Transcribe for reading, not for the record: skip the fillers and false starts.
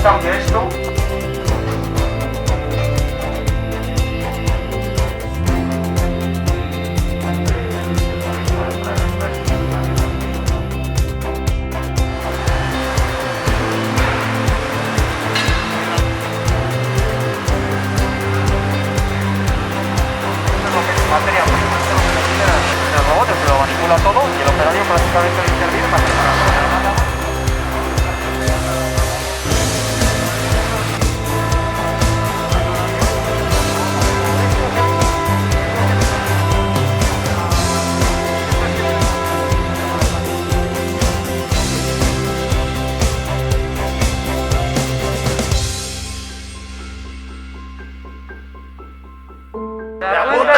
cambia esto. Materia prima, esto es lo que le pide el robot, el que lo manipula todo y el operario prácticamente no interviene para que nada. De acuerdo.